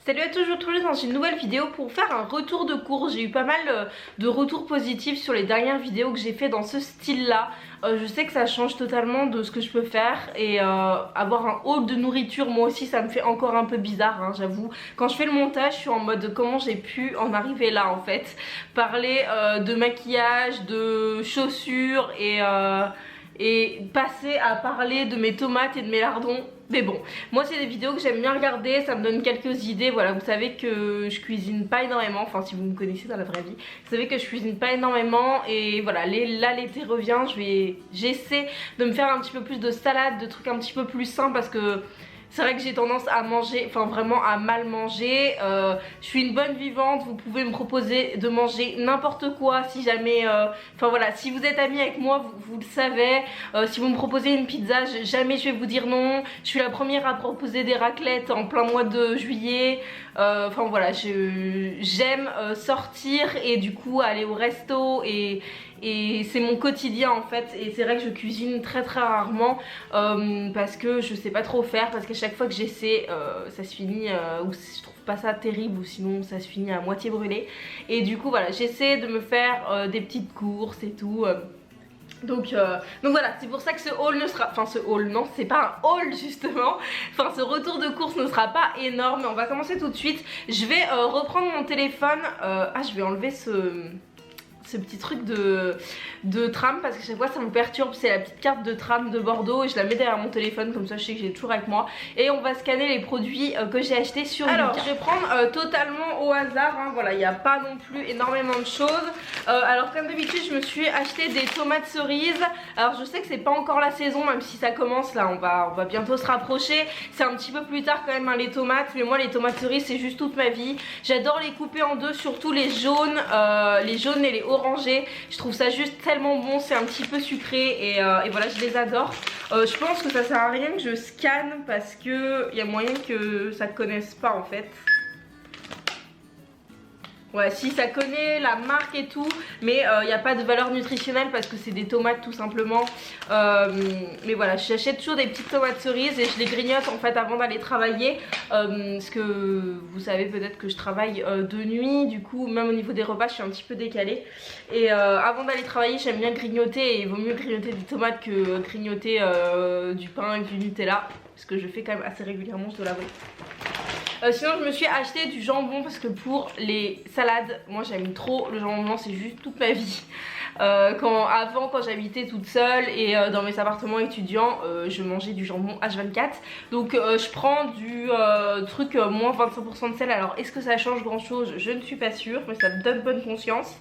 Salut à tous, je vous retrouve dans une nouvelle vidéo pour faire un retour de course. J'ai eu pas mal de retours positifs sur les dernières vidéos que j'ai fait dans ce style là. Je sais que ça change totalement de ce que je peux faire et avoir un haul de nourriture, moi aussi ça me fait encore un peu bizarre, hein, j'avoue. Quand je fais le montage, je suis en mode comment j'ai pu en arriver là en fait. Parler de maquillage, de chaussures et passer à parler de mes tomates et de mes lardons. Mais bon, moi c'est des vidéos que j'aime bien regarder, ça me donne quelques idées. Voilà, vous savez que je cuisine pas énormément, enfin si vous me connaissez dans la vraie vie, vous savez que je cuisine pas énormément. Et voilà, là l'été revient, j'essaie de me faire un petit peu plus de salade, de trucs un petit peu plus sains, parce que c'est vrai que j'ai tendance à manger, enfin vraiment à mal manger. Je suis une bonne vivante, vous pouvez me proposer de manger n'importe quoi si jamais, enfin voilà, si vous êtes amis avec moi, vous le savez. Si vous me proposez une pizza, jamais je vais vous dire non. Je suis la première à proposer des raclettes en plein mois de juillet. Enfin voilà, j'aime sortir et du coup aller au resto et c'est mon quotidien en fait. Et c'est vrai que je cuisine très rarement parce que je sais pas trop faire, parce qu'à chaque fois que j'essaie ça se finit ou je trouve pas ça terrible, ou sinon ça se finit à moitié brûlé. Et du coup voilà, j'essaie de me faire des petites courses et tout. Donc voilà, c'est pour ça que ce haul ne sera, enfin ce haul non, c'est pas un haul justement, enfin ce retour de course ne sera pas énorme. Mais on va commencer tout de suite. Je vais reprendre mon téléphone. Je vais enlever ce petit truc de tram, parce que chaque fois ça me perturbe. C'est la petite carte de tram de Bordeaux et je la mets derrière mon téléphone, comme ça je sais que j'ai toujours avec moi. Et on va scanner les produits que j'ai achetés sur Yuka. Alors je vais prendre totalement au hasard, hein. Voilà, il n'y a pas non plus énormément de choses. Alors comme d'habitude je me suis acheté des tomates cerises. Alors je sais que c'est pas encore la saison, même si ça commence là, on va bientôt se rapprocher. C'est un petit peu plus tard quand même, hein, les tomates. Mais moi les tomates cerises c'est juste toute ma vie. J'adore les couper en deux, surtout les jaunes et les orangés. Je trouve ça juste tellement bon, c'est un petit peu sucré et voilà, je les adore. Je pense que ça sert à rien que je scanne, parce que il y a moyen que ça connaisse pas en fait. Ouais, si ça connaît la marque et tout, mais il n'y a pas de valeur nutritionnelle parce que c'est des tomates tout simplement. Mais voilà, j'achète toujours des petites tomates cerises et je les grignote en fait avant d'aller travailler. Parce que vous savez peut-être que je travaille de nuit, du coup même au niveau des repas je suis un petit peu décalée. Et avant d'aller travailler j'aime bien grignoter, et il vaut mieux grignoter des tomates que grignoter du pain avec du Nutella, parce que je fais quand même assez régulièrement, je dois l'avouer. Sinon je me suis acheté du jambon, parce que pour les salades, moi j'aime trop le jambon, c'est juste toute ma vie. Avant, quand j'habitais toute seule et dans mes appartements étudiants, je mangeais du jambon H24. Donc je prends du truc moins 25% de sel. Alors est-ce que ça change grand chose? Je ne suis pas sûre, mais ça me donne bonne conscience.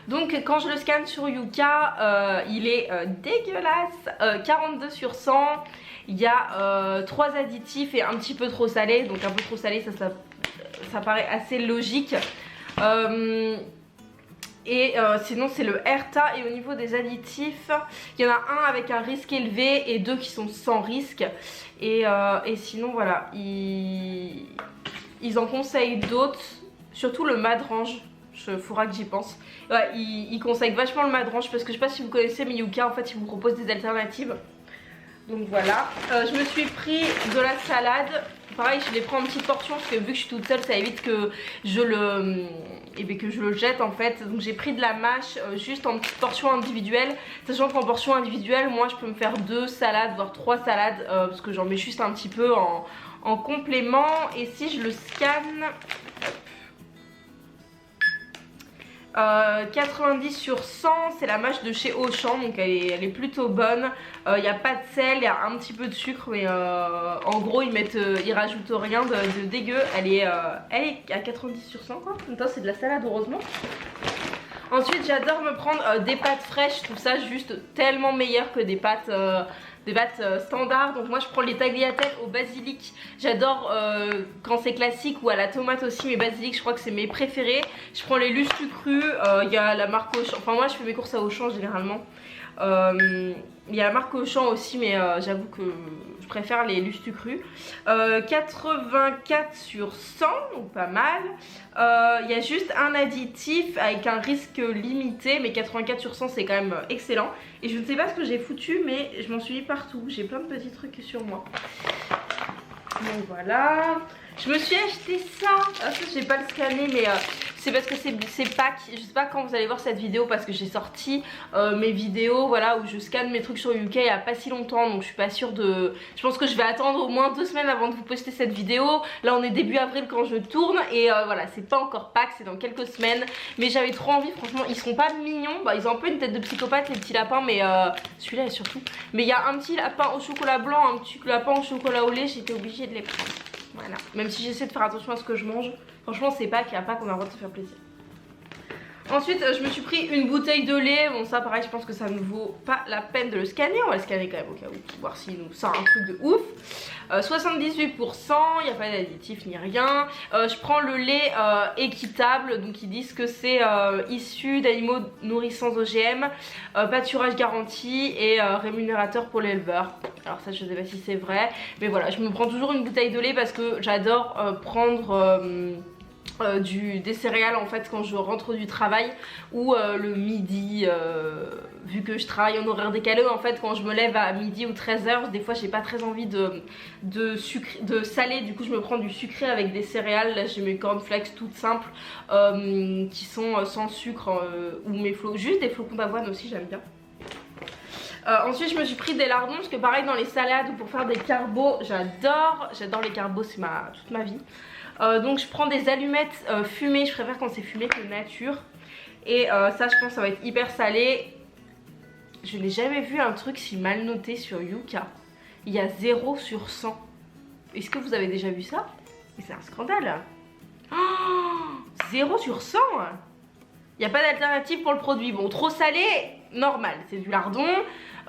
Donc quand je le scanne sur Yuka, il est dégueulasse, 42 sur 100. Il y a 3 additifs et un petit peu trop salé. Donc un peu trop salé, ça paraît assez logique. Sinon c'est le Erta. Et au niveau des additifs, il y en a un avec un risque élevé et 2 qui sont sans risque. Et sinon voilà, ils en conseillent d'autres, surtout le Madrange. Faudra que j'y pense. Ouais, ils conseillent vachement le Madrange, parce que je sais pas si vous connaissez, mais Yuka en fait il vous propose des alternatives. Donc voilà, je me suis pris de la salade. Pareil, je les prends en petites portions, parce que vu que je suis toute seule ça évite que je le jette en fait. Donc j'ai pris de la mâche juste en petites portions individuelles, sachant qu'en portions individuelles moi je peux me faire 2 salades voire 3 salades, parce que j'en mets juste un petit peu en complément. Et si je le scanne, 90 sur 100, c'est la mâche de chez Auchan, donc elle est plutôt bonne. Il n'y a pas de sel, il y a un petit peu de sucre, mais en gros ils rajoutent rien de dégueu. Elle est à 90 sur 100 quoi. En même temps c'est de la salade, heureusement. Ensuite j'adore me prendre des pâtes fraîches, je trouve ça juste tellement meilleur que des pâtes standards. Donc moi je prends les tagliatelles au basilic. J'adore quand c'est classique, ou à la tomate aussi, mais basilic je crois que c'est mes préférés. Je prends les lustres crus, il y a la marque Auchan, enfin moi je fais mes courses à Auchan généralement. Il y a la marque Auchan aussi, mais j'avoue que je préfère les lustres crus. 84 sur 100, donc pas mal. Il y a juste un additif avec un risque limité, mais 84 sur 100 c'est quand même excellent. Et je ne sais pas ce que j'ai foutu, mais je m'en suis mis partout. J'ai plein de petits trucs sur moi. Donc voilà. Je me suis acheté ça. Ah, ça j'ai pas le scanner mais c'est parce que c'est Pâques. Je sais pas quand vous allez voir cette vidéo parce que j'ai sorti mes vidéos voilà où je scanne mes trucs sur UK il y a pas si longtemps, donc je suis pas sûre de... Je pense que je vais attendre au moins 2 semaines avant de vous poster cette vidéo. Là on est début avril quand je tourne et voilà, c'est pas encore Pâques, c'est dans quelques semaines. Mais j'avais trop envie, franchement ils seront pas mignons. Bah, ils ont un peu une tête de psychopathe les petits lapins, mais celui-là est surtout. Mais il y a un petit lapin au chocolat blanc, un petit lapin au chocolat au lait, j'étais obligée de les prendre. Voilà, même si j'essaie de faire attention à ce que je mange. Franchement c'est Pâques, il n'y a pas qu'on a le droit de se faire plaisir. Ensuite je me suis pris une bouteille de lait. Bon ça pareil je pense que ça ne vaut pas la peine de le scanner. On va le scanner quand même au cas où, pour voir s'il nous sort un truc de ouf. 78%, il n'y a pas d'additif ni rien. Je prends le lait équitable. Donc ils disent que c'est issu d'animaux nourris sans OGM, pâturage garanti et rémunérateur pour l'éleveur. Alors ça je sais pas si c'est vrai. Mais voilà, je me prends toujours une bouteille de lait parce que j'adore prendre... des céréales en fait quand je rentre du travail ou le midi vu que je travaille en horaire décalé en fait quand je me lève à midi ou 13h des fois j'ai pas très envie de saler, du coup je me prends du sucré avec des céréales. Là j'ai mes cornflakes toutes simples qui sont sans sucre ou mes juste des flocons d'avoine aussi j'aime bien. Ensuite je me suis pris des lardons parce que pareil dans les salades ou pour faire des carbos j'adore les carbos, c'est toute ma vie. Donc je prends des allumettes fumées, je préfère quand c'est fumé que nature. Et ça je pense ça va être hyper salé. Je n'ai jamais vu un truc si mal noté sur Yuka. Il y a 0 sur 100. Est-ce que vous avez déjà vu ça? C'est un scandale. Oh, 0 sur 100. Il n'y a pas d'alternative pour le produit. Bon, trop salé, normal, c'est du lardon.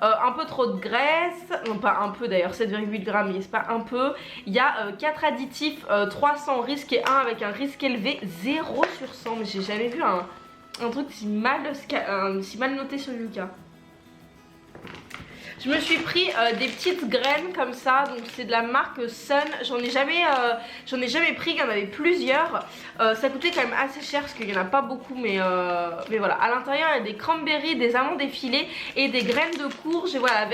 Un peu trop de graisse, non pas un peu d'ailleurs, 7,8 grammes, mais c'est pas un peu. Il y a 4 additifs, 3 sans risque et 1 avec un risque élevé, 0 sur 100. Mais j'ai jamais vu un truc si mal noté sur Yuka. Je me suis pris des petites graines comme ça, donc c'est de la marque Sun. J'en ai jamais pris, il y en avait plusieurs. Ça coûtait quand même assez cher parce qu'il n'y en a pas beaucoup, mais voilà. À l'intérieur il y a des cranberries, des amandes effilées et des graines de courge. Et voilà,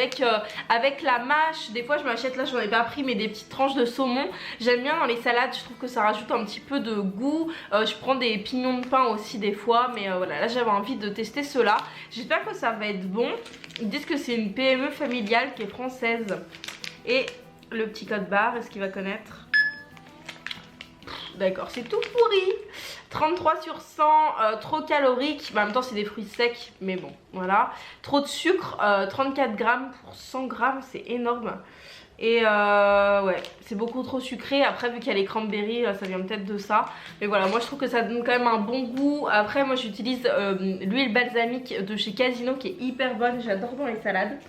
avec la mâche, des fois je m'achète, là j'en ai pas pris, mais des petites tranches de saumon. J'aime bien dans les salades, je trouve que ça rajoute un petit peu de goût. Je prends des pignons de pain aussi des fois, mais voilà, là j'avais envie de tester cela. J'espère que ça va être bon. Ils disent que c'est une PME familiale qui est française. Et le petit code barre, est-ce qu'il va connaître? D'accord, c'est tout pourri. 33 sur 100, trop calorique. Bah, en même temps c'est des fruits secs, mais bon, voilà. Trop de sucre, 34 grammes pour 100 grammes, c'est énorme. Et ouais, c'est beaucoup trop sucré. Après vu qu'il y a les cranberries, ça vient peut-être de ça. Mais voilà, moi je trouve que ça donne quand même un bon goût. Après moi j'utilise l'huile balsamique de chez Casino qui est hyper bonne, j'adore dans les salades.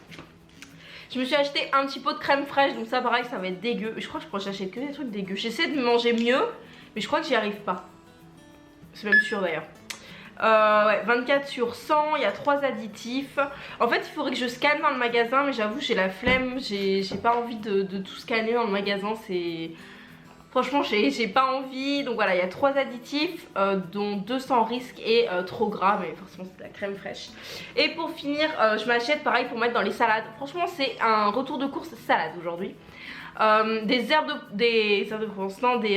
Je me suis acheté un petit pot de crème fraîche, donc ça pareil ça va être dégueu. Je crois que j'achète que des trucs dégueux. J'essaie de manger mieux, mais je crois que j'y arrive pas. C'est même sûr d'ailleurs. Ouais, 24 sur 100, il y a 3 additifs. En fait il faudrait que je scanne dans le magasin, mais j'avoue j'ai la flemme, j'ai pas envie de tout scanner dans le magasin, c'est... Franchement j'ai pas envie. Donc voilà, il y a 3 additifs dont 2 sans risque et trop gras, mais forcément c'est de la crème fraîche. Et pour finir je m'achète pareil pour mettre dans les salades. Franchement c'est un retour de course salade aujourd'hui. Des herbes de Provence, non des...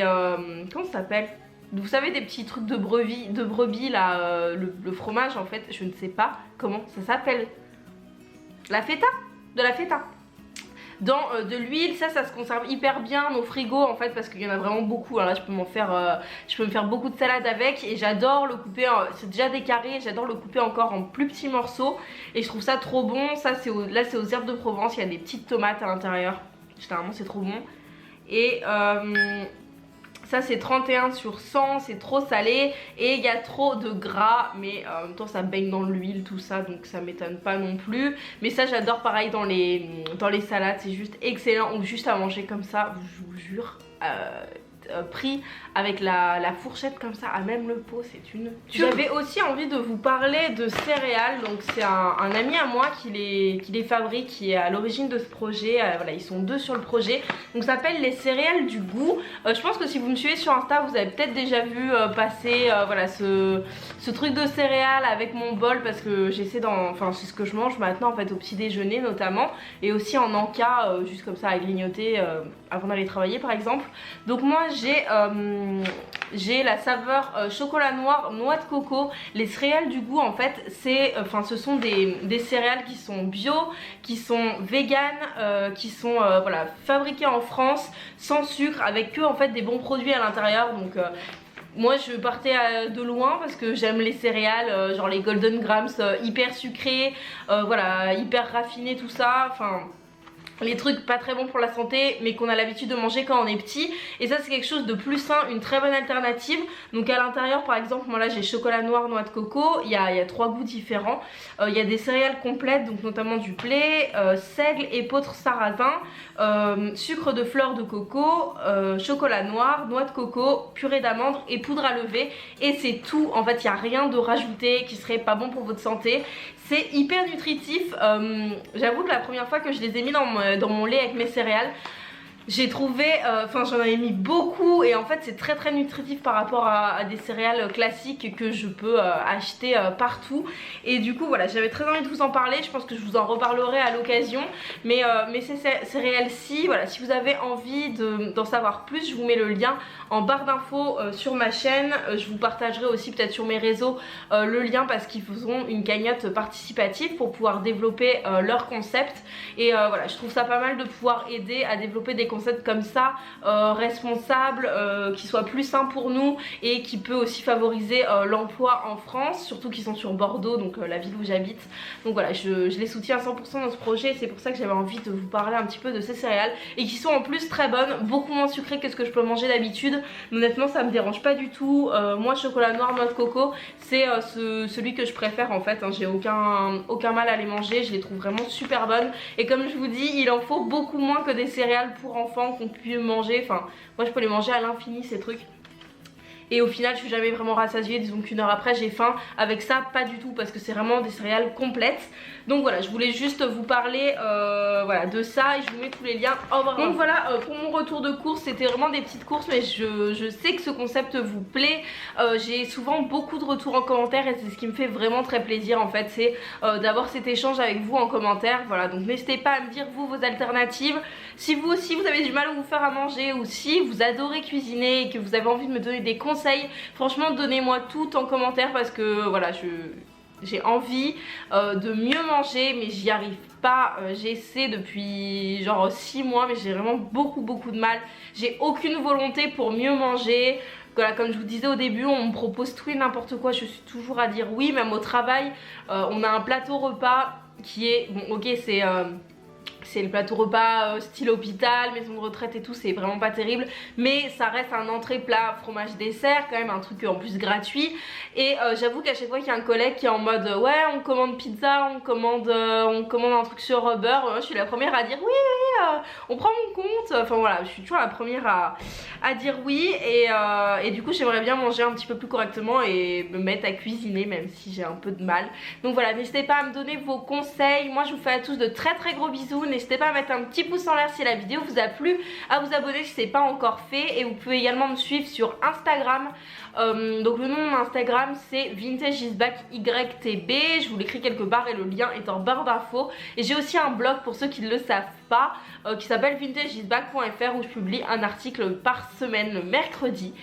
comment ça s'appelle? Vous savez des petits trucs de brebis là, le fromage en fait, je ne sais pas comment ça s'appelle. La feta, de la feta. Dans de l'huile, ça se conserve hyper bien au frigo en fait parce qu'il y en a vraiment beaucoup. Alors là je peux me faire beaucoup de salade avec et j'adore le couper, c'est déjà des carrés, j'adore le couper encore en plus petits morceaux et je trouve ça trop bon. Ça là c'est aux herbes de Provence, il y a des petites tomates à l'intérieur, généralement c'est trop bon. Et ça c'est 31 sur 100, c'est trop salé et il y a trop de gras, mais en même temps ça baigne dans l'huile tout ça, donc ça m'étonne pas non plus. Mais ça j'adore pareil dans les salades, c'est juste excellent, ou juste à manger comme ça, je vous jure. Pris avec la fourchette comme ça à même le pot, c'est une... J'avais aussi envie de vous parler de céréales, donc c'est un ami à moi qui les fabrique, qui est à l'origine de ce projet. Voilà, ils sont 2 sur le projet, donc ça s'appelle les céréales du goût. Je pense que si vous me suivez sur Insta vous avez peut-être déjà vu passer voilà ce truc de céréales avec mon bol, parce que j'essaie enfin c'est ce que je mange maintenant en fait au petit déjeuner notamment, et aussi en encas juste comme ça à grignoter avant d'aller travailler par exemple. Donc moi j'ai la saveur chocolat noir, noix de coco. Les céréales du goût en fait ce sont des céréales qui sont bio, qui sont vegan, qui sont voilà, fabriquées en France, sans sucre, avec que en fait des bons produits à l'intérieur. Donc moi je partais de loin parce que j'aime les céréales, genre les Golden Grams hyper sucrés, voilà, hyper raffinés, tout ça, enfin les trucs pas très bons pour la santé mais qu'on a l'habitude de manger quand on est petit. Et ça c'est quelque chose de plus sain, une très bonne alternative. Donc à l'intérieur par exemple, moi là j'ai chocolat noir, noix de coco, il y a 3 goûts différents. Il y a des céréales complètes, donc notamment du blé, seigle, épeautre, sarrasin, sucre de fleur de coco, chocolat noir, noix de coco, purée d'amande et poudre à lever. Et c'est tout, en fait il n'y a rien de rajouté qui serait pas bon pour votre santé. C'est hyper nutritif, j'avoue que la première fois que je les ai mis dans mon lait avec mes céréales, j'ai trouvé, enfin j'en avais mis beaucoup et en fait c'est très très nutritif par rapport à des céréales classiques que je peux acheter partout. Et du coup voilà, j'avais très envie de vous en parler, je pense que je vous en reparlerai à l'occasion. Mais ces céréales-ci, voilà, si vous avez envie d'en savoir plus, je vous mets le lien en barre d'infos sur ma chaîne. Je vous partagerai aussi peut-être sur mes réseaux le lien parce qu'ils feront une cagnotte participative pour pouvoir développer leur concept. Et voilà, je trouve ça pas mal de pouvoir aider à développer des concepts comme ça, responsables, qui soient plus sains pour nous et qui peut aussi favoriser l'emploi en France, surtout qu'ils sont sur Bordeaux, donc la ville où j'habite. Donc voilà, je les soutiens à 100% dans ce projet et c'est pour ça que j'avais envie de vous parler un petit peu de ces céréales et qui sont en plus très bonnes, beaucoup moins sucrées que ce que je peux manger d'habitude. Honnêtement ça me dérange pas du tout. Moi chocolat noir, noix de coco, c'est celui que je préfère en fait, hein. J'ai aucun mal à les manger, je les trouve vraiment super bonnes. Et comme je vous dis, il en faut beaucoup moins que des céréales pour enfants qu'on puisse manger. Enfin moi je peux les manger à l'infini ces trucs. Et au final je suis jamais vraiment rassasiée, disons qu'une heure après j'ai faim. Avec ça pas du tout parce que c'est vraiment des céréales complètes. Donc voilà, je voulais juste vous parler voilà, de ça et je vous mets tous les liens en barre. Donc voilà, pour mon retour de course, c'était vraiment des petites courses mais je sais que ce concept vous plaît. J'ai souvent beaucoup de retours en commentaire et c'est ce qui me fait vraiment très plaisir en fait, c'est d'avoir cet échange avec vous en commentaire. Voilà, donc n'hésitez pas à me dire vous vos alternatives. Si vous aussi vous avez du mal à vous faire à manger ou si vous adorez cuisiner et que vous avez envie de me donner des conseils, franchement donnez-moi tout en commentaire parce que voilà, j'ai envie de mieux manger mais j'y arrive pas. J'essaie depuis genre 6 mois mais j'ai vraiment beaucoup de mal. J'ai aucune volonté pour mieux manger. Voilà, comme je vous disais au début, on me propose tout et n'importe quoi, je suis toujours à dire oui. Même au travail, on a un plateau repas qui est, bon ok c'est le plateau repas style hôpital, maison de retraite et tout, c'est vraiment pas terrible. Mais ça reste un entrée plat, fromage dessert, quand même un truc en plus gratuit. Et j'avoue qu'à chaque fois qu'il y a un collègue qui est en mode ouais on commande pizza, on commande un truc sur Uber, je suis la première à dire oui on prend mon compte. Enfin voilà, je suis toujours la première à dire oui. Et du coup j'aimerais bien manger un petit peu plus correctement et me mettre à cuisiner même si j'ai un peu de mal. Donc voilà, n'hésitez pas à me donner vos conseils. Moi je vous fais à tous de très gros bisous. N'hésitez pas à mettre un petit pouce en l'air si la vidéo vous a plu, à vous abonner si ce n'est pas encore fait et vous pouvez également me suivre sur Instagram. Donc le nom de mon Instagram c'est vintageisback_ytb, je vous l'écris quelque part et le lien est en barre d'infos. Et j'ai aussi un blog pour ceux qui ne le savent pas qui s'appelle vintageisback.fr où je publie un article par semaine le mercredi.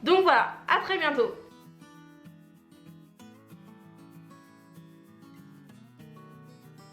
Donc voilà, à très bientôt.